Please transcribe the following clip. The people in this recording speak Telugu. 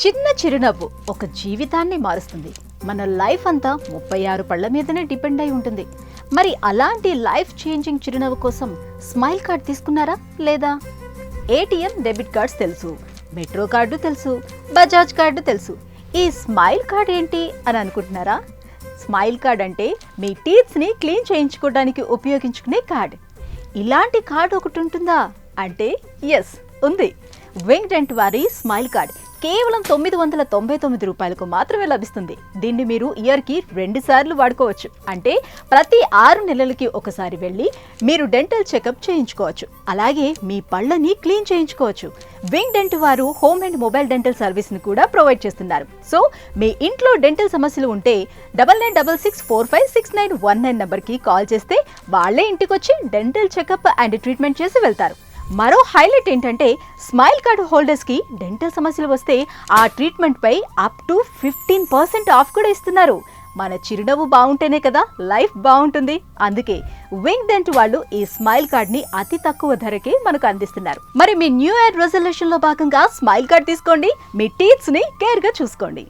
చిన్న చిరునవ్వు ఒక జీవితాన్ని మారుస్తుంది. మన లైఫ్ అంతా 36 పళ్ళ మీదనే డిపెండ్ అయి ఉంటుంది. మరి అలాంటి లైఫ్ చేంజింగ్ చిరునవ్వు కోసం స్మైల్ కార్డ్ తీసుకున్నారా లేదా? ఏటీఎం డెబిట్ కార్డ్స్ తెలుసు, మెట్రో కార్డు తెలుసు, బజాజ్ కార్డు తెలుసు. ఈ స్మైల్ కార్డ్ ఏంటి అని అనుకుంటున్నారా? స్మైల్ కార్డ్ అంటే మీ టీత్స్ని క్లీన్ చేయించుకోవడానికి ఉపయోగించుకునే కార్డ్. ఇలాంటి కార్డు ఒకటి ఉంటుందా అంటే ఎస్ ఉంది. వింగ్ డెంట్ వారి స్మైల్ కార్డ్ కేవలం 999 రూపాయలకు మాత్రమే లభిస్తుంది. దీన్ని మీరు ఇయర్కి 2 సార్లు వాడుకోవచ్చు. అంటే ప్రతి 6 నెలలకి ఒకసారి వెళ్ళి మీరు డెంటల్ చెకప్ చేయించుకోవచ్చు. అలాగే మీ పళ్ళని క్లీన్ చేయించుకోవచ్చు. వింగ్ డెంట్ వారు హోమ్ అండ్ మొబైల్ డెంటల్ సర్వీస్ని కూడా ప్రొవైడ్ చేస్తున్నారు. సో మీ ఇంట్లో డెంటల్ సమస్యలు ఉంటే 9966456919 నెంబర్కి కాల్ చేస్తే వాళ్ళే ఇంటికొచ్చి డెంటల్ చెకప్ అండ్ ట్రీట్మెంట్ చేసి వెళ్తారు. మరో హైలైట్ ఏంటంటే స్మైల్ కార్డ్ హోల్డర్స్కి డెంటల్ సమస్యలు వస్తే ఆ ట్రీట్మెంట్ పై అప్ టు 15% ఆఫ్ కూడా ఇస్తున్నారు. మన చిరునవ్వు బాగుంటేనే కదా లైఫ్ బాగుంటుంది. అందుకే వింగ్ డెంట్ వాళ్ళు ఈ స్మైల్ కార్డ్ ని అతి తక్కువ ధరకే మనకు అందిస్తున్నారు. మరి మీ న్యూ ఇయర్ రెజల్యూషన్ లో భాగంగా స్మైల్ కార్డ్ తీసుకోండి, మీ టీత్స్ ని కేర్ గా చూసుకోండి.